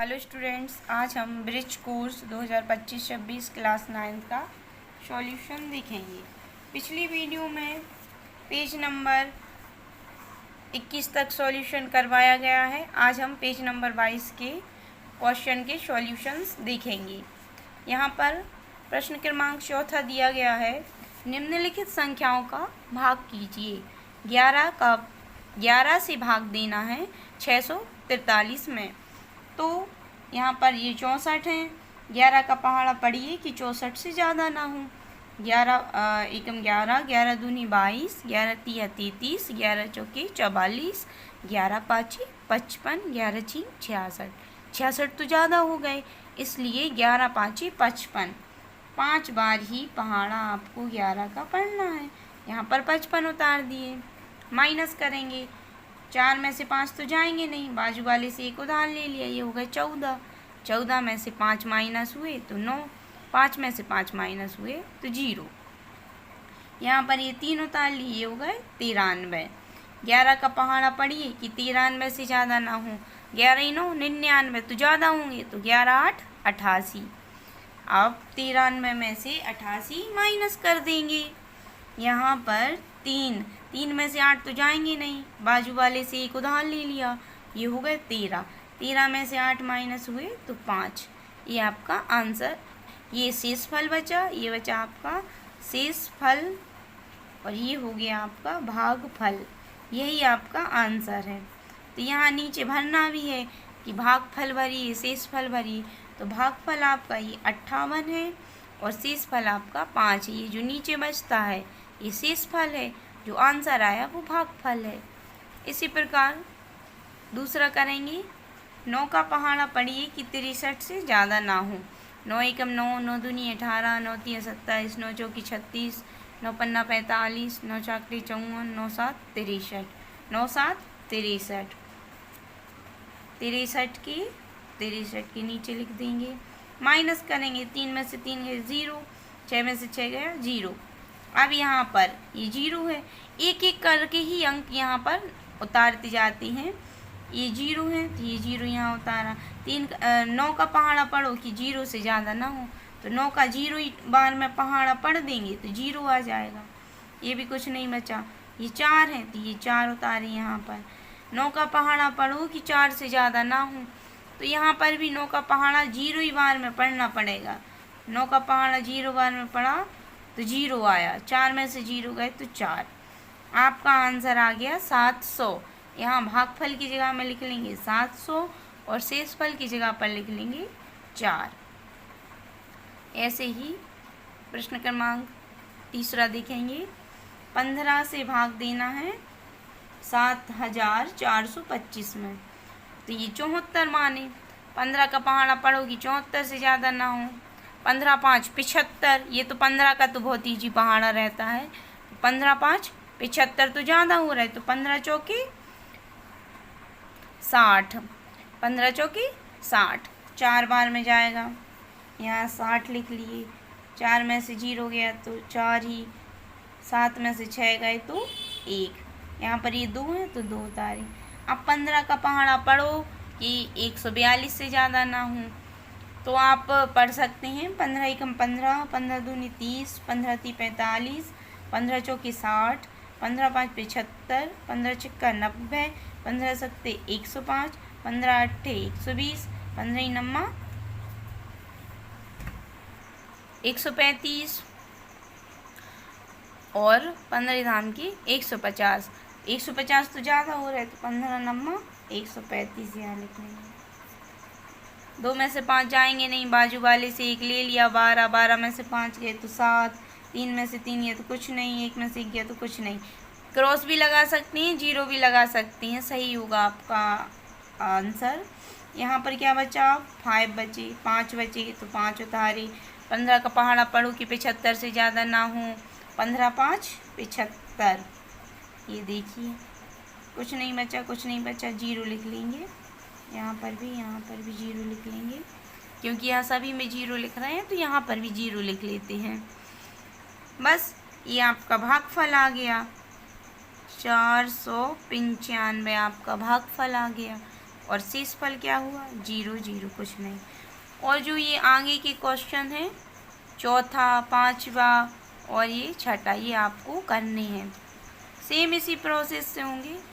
Hello students, आज हम bridge course 2025-26 class 9 का सॉल्यूशन देखेंगे। पिछली वीडियो में पेज नंबर 21 तक सॉल्यूशन करवाया गया है। आज हम पेज नंबर 22 के क्वेश्चन के सॉल्यूशंस देखेंगे। यहाँ पर प्रश्न क्रमांक 4 दिया गया है, निम्नलिखित संख्याओं का भाग कीजिए। 11 से भाग देना है 643 में। तो यहाँ पर ये 64 हैं। 11 का पहाड़ा पढ़िए कि 64 से ज़्यादा ना हो। 11 एकम 11, 11 दूनी 22, 11 तिया 33, 11 चौके 44, 11 पाँचे 55, 11 छीं 66। 66 तो ज़्यादा हो गए, इसलिए 11 पाँचे 55। 5 बार ही पहाड़ा आपको 11 का पढ़ना है। यहाँ पर 55 उतार दिए। माइनस करेंगे, 4 में से 5 तो जाएंगे नहीं, बाजू वाले से एक उधार ले लिया, ये हो गए 14। 14 में से 5 माइनस हुए तो 9, 5 में से 5 माइनस हुए तो 0। यहाँ पर ये 3 उतार लिए, ये हो गए 93। 11 का पहाड़ा पढ़िए कि 93 से ज़्यादा ना हो। 11 9 99 तो ज़्यादा होंगे, तो 11 8 88। अब 93 में से 88 माइनस कर देंगे। यहाँ पर 3 में से 8 तो जाएंगे नहीं, बाजू वाले से एक उधार ले लिया, ये हो गए 13। 13 में से 8 माइनस हुए तो 5। ये आपका आंसर, ये शेष फल बचा, ये बचा आपका शेष फल और ये हो गया आपका भागफल। यही आपका आंसर है। तो यहाँ नीचे भरना भी है कि भागफल भरिए, शेष फल भरिए। तो भागफल आपका ये 58 है और शेष फल आपका 5 है। ये जो नीचे बचता है ये शेष फल है, जो आंसर आया वो भागफल है। इसी प्रकार दूसरा करेंगे। 9 का पहाड़ा पढ़िए कि 63 से ज़्यादा ना हो। 9 एकम 9, 9 दूनी 18, 9 तिया 27, 9 चौकी 36, 9 पन्ना 45, 9 चाकरी 54, 9 7 63, 9 7 63। 63 के नीचे लिख देंगे। माइनस करेंगे, 3 में से 3 गए 0, 6 में से 6 गया 0। अब यहाँ पर ये 0 है, एक एक करके ही अंक यहाँ पर उतारते जाते हैं। ये 0 है तो ये 0 यहाँ उतारा। 9 का पहाड़ा पढ़ो कि 0 से ज़्यादा ना हो, तो 9 का 0 बार में पहाड़ा पढ़ देंगे तो 0 आ जाएगा। ये भी कुछ नहीं बचा। ये 4 है तो ये 4 उतारे यहाँ पर। 9 का पहाड़ा पढ़ो कि 4 से ज़्यादा ना हो, तो यहाँ पर भी 9 का पहाड़ा 0 ही बार में पढ़ना पड़ेगा। 9 का पहाड़ा 0 बार में पढ़ा तो 0 आया, 4 में से 0 गए तो 4। आपका आंसर आ गया 700। यहाँ भागफल की जगह में लिख लेंगे 700 और शेष फल की जगह पर लिख लेंगे 4। ऐसे ही प्रश्न क्रमांक तीसरा देखेंगे। 15 से भाग देना है 7425 में। तो ये 74 माने। 15 का पहाड़ा पढ़ोगी 74 से ज़्यादा ना हो। 15 5 75, ये तो 15 का तो बहुत ईजी पहाड़ा रहता है। 15 5 75 तो ज़्यादा हो रहा है, तो 15 चौके 60, 15 चौके 60, 4 बार में जाएगा। यहाँ 60 लिख लिए। 4 में से 0 गया तो 4 ही, 7 में से 6 गए तो 1। यहाँ पर ये 2 है तो 2 उतारे। अब 15 का पहाड़ा पढ़ो कि 142 से ज़्यादा ना हो, तो आप पढ़ सकते हैं 15 एकम 15, 15 दूनी 30, 15 ती 45, 15 चौकी 60, 15 5 75, 15 छक्का 90, 15 सत्ते 105, 15 अट्ठे 120, 15 नम्मा 135 और 15 धाम की 150। 150 तो ज़्यादा हो रहा है, तो 15 नम्मा 135 यहाँ लिख लेंगे। 2 में से 5 जाएंगे नहीं, बाजू वाले से एक ले लिया 12, 12 में से 5 गए तो 7, 3 में से 3 गए तो कुछ नहीं, 1 में से 1 गया तो कुछ नहीं। क्रॉस भी लगा सकती हैं, 0 भी लगा सकती हैं, सही होगा आपका आंसर। यहाँ पर क्या बचा, 5 बचे, 5 बचे तो 5 उतारे। 15 का पहाड़ा पढ़ो कि 75 से ज़्यादा ना हो। 15 5 75, ये देखिए कुछ नहीं बचा, 0 लिख लेंगे। यहाँ पर भी 0 लिख लेंगे, क्योंकि यहाँ सभी में 0 लिख रहे हैं तो यहाँ पर भी 0 लिख लेते हैं। बस ये आपका भागफल आ गया। 495 आपका भागफल आ गया। और शेष फल क्या हुआ 0 0 कुछ नहीं। और जो ये आगे के क्वेश्चन हैं चौथा, पांचवा और ये छठा, ये आपको करने हैं, सेम इसी प्रोसेस से होंगे।